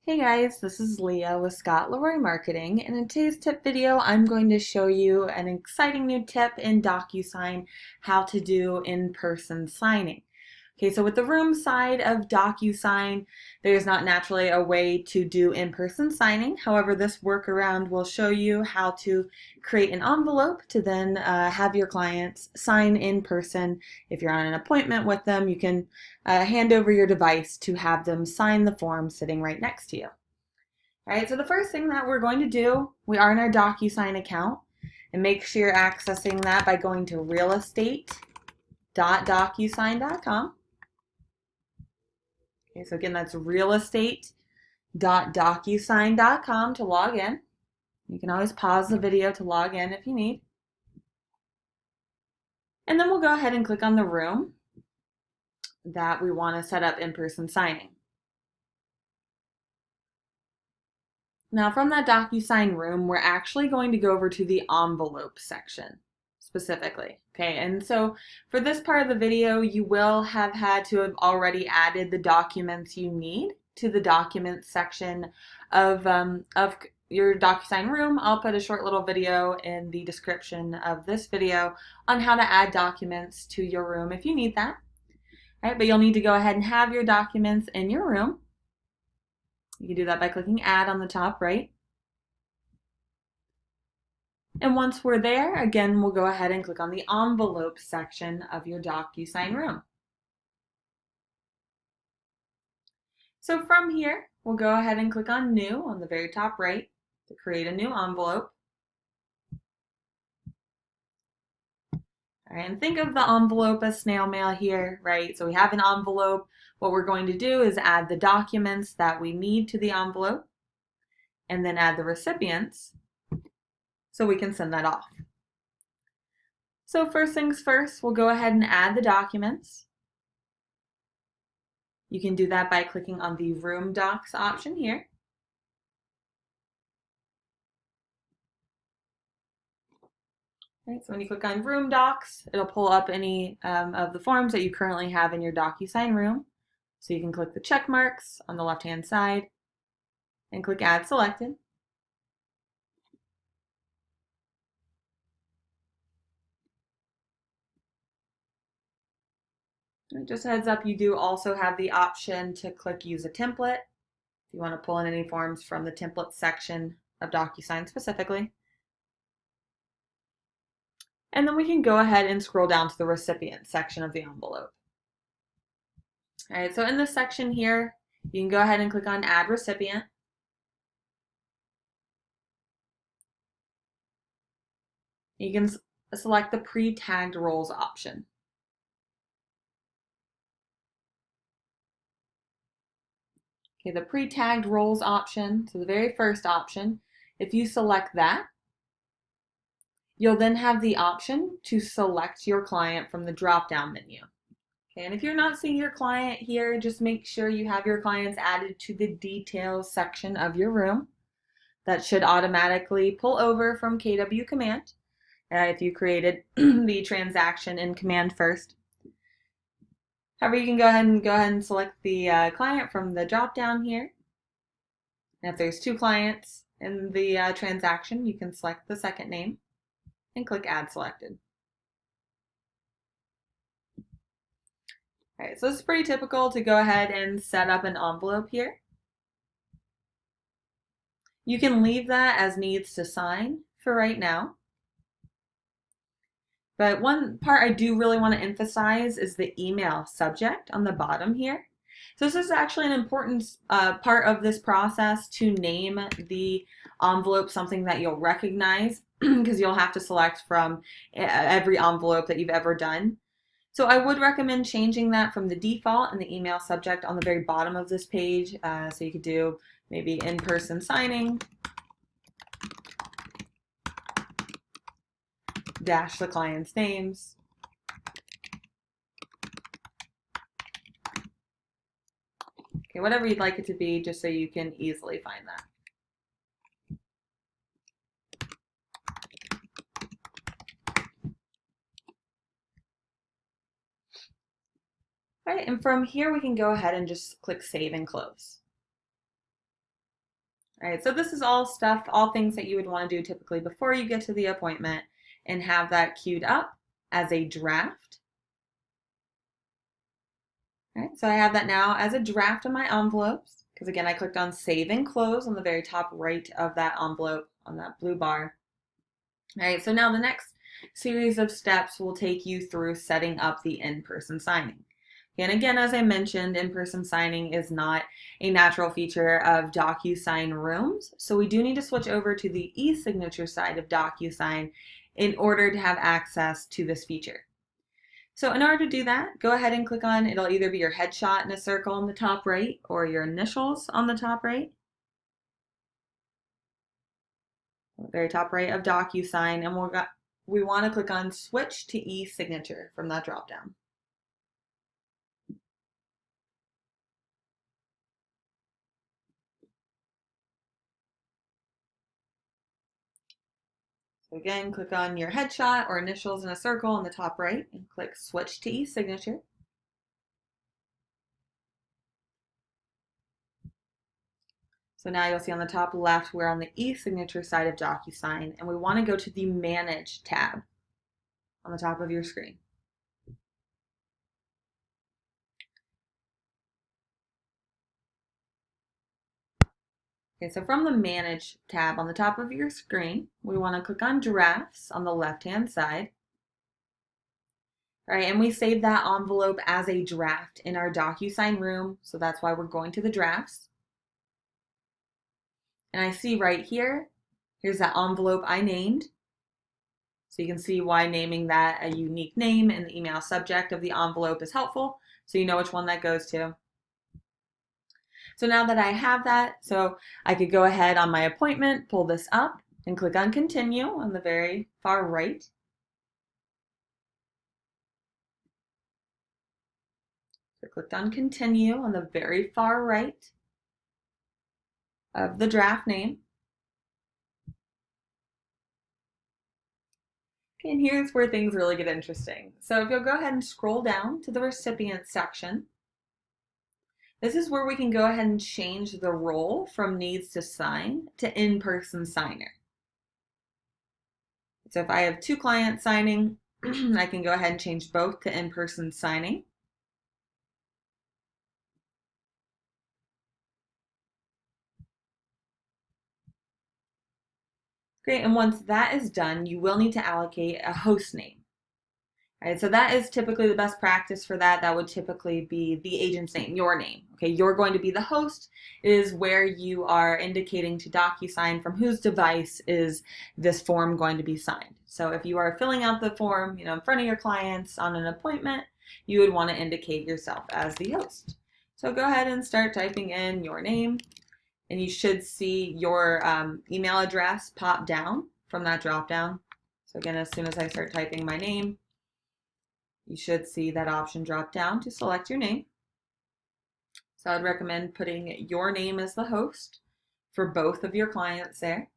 Hey guys, this is Leah with Scott Leroy Marketing, and in today's tip video, I'm going to show you an exciting new tip in DocuSign, how to do in-person signing. Okay, so with the room side of DocuSign, there's not naturally a way to do in-person signing. However, this workaround will show you how to create an envelope to then have your clients sign in person. If you're on an appointment with them, you can hand over your device to have them sign the form sitting right next to you. All right, so the first thing that we're going to do, we are in our DocuSign account, and make sure you're accessing that by going to realestate.docusign.com. Okay, so again, that's realestate.docusign.com to log in. You can always pause the video to log in if you need. And then we'll go ahead and click on the room that we want to set up in-person signing. Now from that DocuSign room, we're actually going to go over to the envelope section specifically. Okay, and so for this part of the video, you will have had to have already added the documents you need to the documents section of your DocuSign room. I'll put a short little video in the description of this video on how to add documents to your room if you need that. All right, but you'll need to go ahead and have your documents in your room. You can do that by clicking Add on the top right. And once we're there, again, we'll go ahead and click on the envelope section of your DocuSign room. So from here, we'll go ahead and click on New on the very top right to create a new envelope. All right, and think of the envelope as snail mail here, right? So we have an envelope. What we're going to do is add the documents that we need to the envelope and then add the recipients so we can send that off. So first things first, we'll go ahead and add the documents. You can do that by clicking on the Room Docs option here. Right, so when you click on Room Docs, it'll pull up any of the forms that you currently have in your DocuSign room. So you can click the check marks on the left-hand side and click Add Selected. And just a heads up, you do also have the option to click Use a Template if you want to pull in any forms from the template section of DocuSign specifically. And then we can go ahead and scroll down to the recipient section of the envelope. All right, so in this section here, you can go ahead and click on Add Recipient. You can select the pre-tagged roles option. Okay, the pre-tagged roles option, so the very first option, if you select that, you'll then have the option to select your client from the drop-down menu. Okay, and if you're not seeing your client here, just make sure you have your clients added to the details section of your room. That should automatically pull over from KW command if you created the transaction in command first. However, you can go ahead and select the client from the drop-down here. And if there's two clients in the transaction, you can select the second name and click Add Selected. All right, so this is pretty typical to go ahead and set up an envelope here. You can leave that as needs to sign for right now. But one part I do really want to emphasize is the email subject on the bottom here. So this is actually an important part of this process to name the envelope something that you'll recognize because you'll have to select from every envelope that you've ever done. So I would recommend changing that from the default and the email subject on the very bottom of this page. So you could do maybe in-person signing dash the client's names. Okay, whatever you'd like it to be, just so you can easily find that. All right, and from here we can go ahead and just click Save and Close. All right, so this is all stuff, all things that you would want to do typically before you get to the appointment and have that queued up as a draft. All right, so I have that now as a draft of my envelopes, because again, I clicked on Save and Close on the very top right of that envelope on that blue bar. All right, so now the next series of steps will take you through setting up the in-person signing. And again, as I mentioned, in-person signing is not a natural feature of DocuSign rooms, so we do need to switch over to the e-signature side of DocuSign in order to have access to this feature. So in order to do that, go ahead and click on, it'll either be your headshot in a circle on the top right or your initials on the top right. The very top right of DocuSign, and we want to click on Switch to e-signature from that dropdown. So again, click on your headshot or initials in a circle on the top right and click Switch to e-signature. So now you'll see on the top left, we're on the e-signature side of DocuSign, and we want to go to the Manage tab on the top of your screen. Okay, so from the Manage tab on the top of your screen, we want to click on Drafts on the left-hand side. All right, and we save that envelope as a draft in our DocuSign room, so that's why we're going to the drafts. And I see right here, here's that envelope I named. So you can see why naming that a unique name in the email subject of the envelope is helpful, so you know which one that goes to. So now that I have that, so I could go ahead on my appointment, pull this up, and click on Continue on the very far right. So I clicked on Continue on the very far right of the draft name. Okay, and here's where things really get interesting. So if you'll go ahead and scroll down to the recipient section, this is where we can go ahead and change the role from needs to sign to in-person signer. So if I have two clients signing, I can go ahead and change both to in-person signing. Great, and once that is done, you will need to allocate a host name. All right, so that is typically the best practice for that. That would typically be the agent's name, your name. Okay, you're going to be the host. It is where you are indicating to DocuSign from whose device is this form going to be signed. So if you are filling out the form, in front of your clients on an appointment, you would want to indicate yourself as the host. So go ahead and start typing in your name, and you should see your email address pop down from that dropdown. So again, as soon as I start typing my name, you should see that option drop down to select your name. So I'd recommend putting your name as the host for both of your clients there.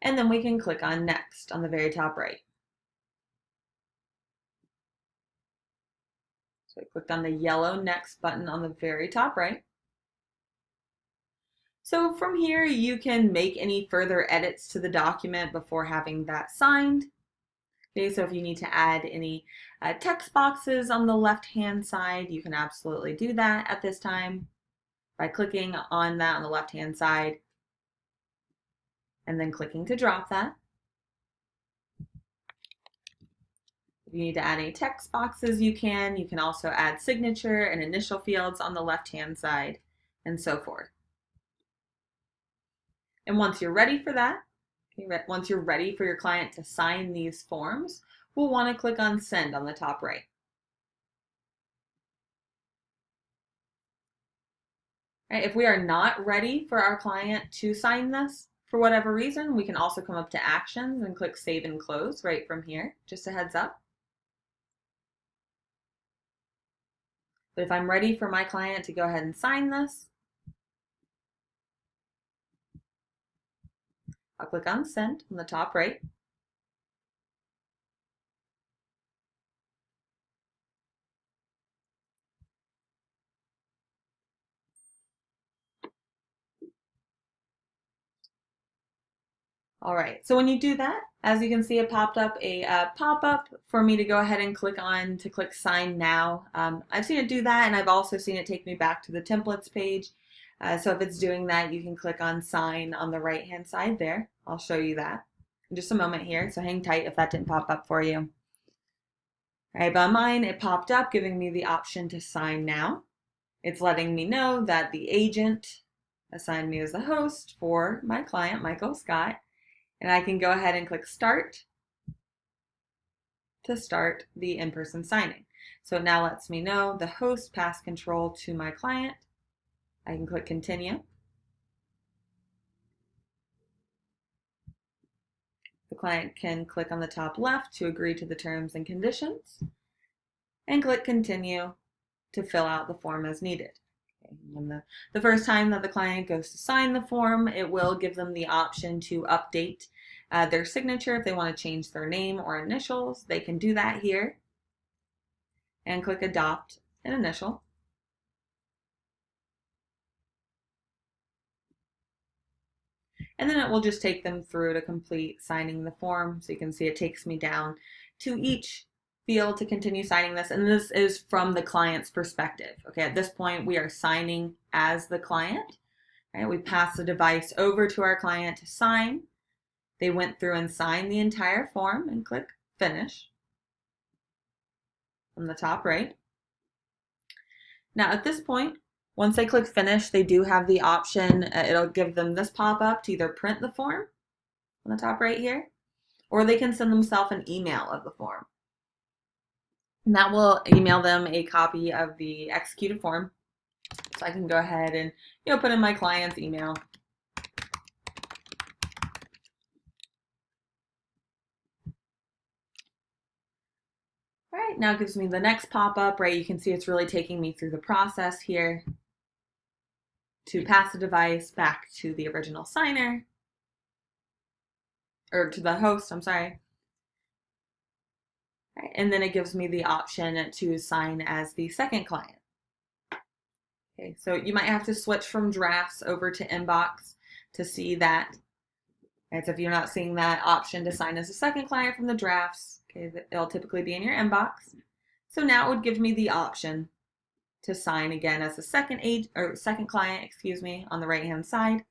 And then we can click on Next on the very top right. So I clicked on the yellow Next button on the very top right. So from here, you can make any further edits to the document before having that signed. Okay, so if you need to add any text boxes on the left-hand side, you can absolutely do that at this time by clicking on that on the left-hand side and then clicking to drop that. If you need to add any text boxes, you can. You can also add signature and initial fields on the left-hand side and so forth. And once you're ready for that, once you're ready for your client to sign these forms, we'll want to click on Send on the top right. Right, if we are not ready for our client to sign this, for whatever reason, we can also come up to Actions and click Save and Close right from here, just a heads up. But if I'm ready for my client to go ahead and sign this, I'll click on Send on the top right. All right, so when you do that, as you can see, it popped up a pop-up for me to go ahead and click on to click sign now. I've seen it do that, and I've also seen it take me back to the templates page. So if it's doing that, you can click on sign on the right-hand side there. I'll show you that in just a moment here, so hang tight if that didn't pop up for you. All right, but on mine, it popped up giving me the option to sign now. It's letting me know that the agent assigned me as the host for my client, Michael Scott. And I can go ahead and click start to start the in-person signing. So it now lets me know the host passed control to my client. I can click continue. The client can click on the top left to agree to the terms and conditions and click continue to fill out the form as needed. When the first time that the client goes to sign the form, it will give them the option to update their signature. If they want to change their name or initials, they can do that here and click adopt an initial. And then it will just take them through to complete signing the form. So you can see it takes me down to each field to continue signing this. And this is from the client's perspective. Okay, at this point, we are signing as the client. Right? We pass the device over to our client to sign. They went through and signed the entire form and click finish from the top right. Now at this point, once they click finish, they do have the option, it'll give them this pop-up to either print the form on the top right here, or they can send themselves an email of the form. And that will email them a copy of the executed form. So I can go ahead and put in my client's email. All right, now it gives me the next pop-up, right? You can see it's really taking me through the process here to pass the device back to the original signer, or to the host, I'm sorry. All right, and then it gives me the option to sign as the second client. Okay, so you might have to switch from drafts over to inbox to see that. Right, so if you're not seeing that option to sign as a second client from the drafts, okay, it'll typically be in your inbox. So now it would give me the option to sign again as a second client, on the right-hand side.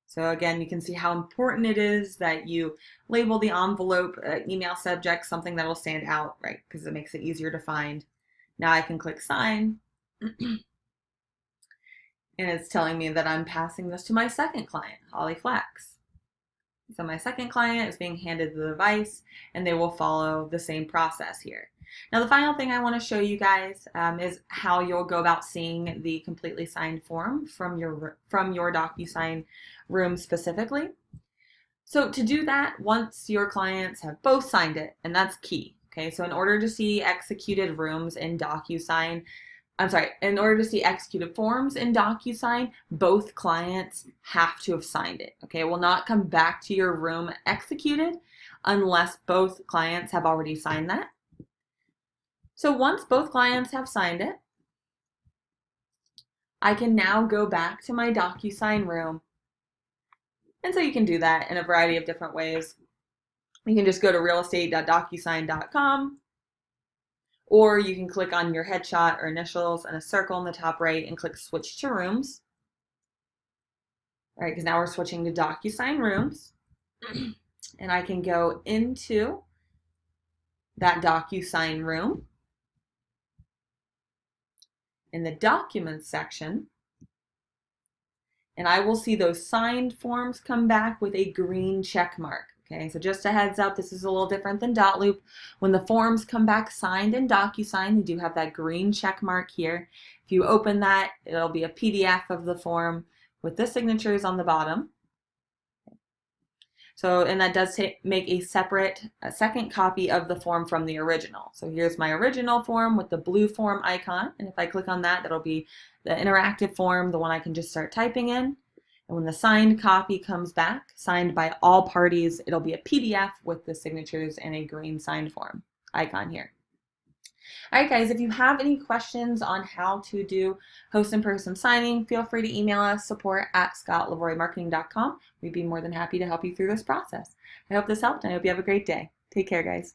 So again, you can see how important it is that you label the envelope email subject something that will stand out, right? Because it makes it easier to find. Now I can click sign. And it's telling me that I'm passing this to my second client, Holly Flax. So my second client is being handed the device, and they will follow the same process here. Now the final thing I want to show you guys is how you'll go about seeing the completely signed form from your DocuSign room specifically. So to do that, once your clients have both signed it, and that's key. Okay, so in order to see executed rooms in DocuSign, in order to see executed forms in DocuSign, both clients have to have signed it. Okay, it will not come back to your room executed unless both clients have already signed that. So once both clients have signed it, I can now go back to my DocuSign room. And so you can do that in a variety of different ways. You can just go to realestate.docusign.com. Or you can click on your headshot or initials and a circle in the top right and click switch to rooms. All right, because now we're switching to DocuSign rooms. And I can go into that DocuSign room. In the documents section, and I will see those signed forms come back with a green check mark. Okay, so just a heads up, this is a little different than dotloop. When the forms come back signed in DocuSign, they do have that green check mark here. If you open that, it'll be a PDF of the form with the signatures on the bottom. So, and that does make a second copy of the form from the original. So here's my original form with the blue form icon. And if I click on that, that'll be the interactive form, the one I can just start typing in. And when the signed copy comes back, signed by all parties, it'll be a PDF with the signatures and a green signed form icon here. All right, guys, if you have any questions on how to do post-in-person signing, feel free to email us, support@scottlavorymarketing.com. We'd be more than happy to help you through this process. I hope this helped, and I hope you have a great day. Take care, guys.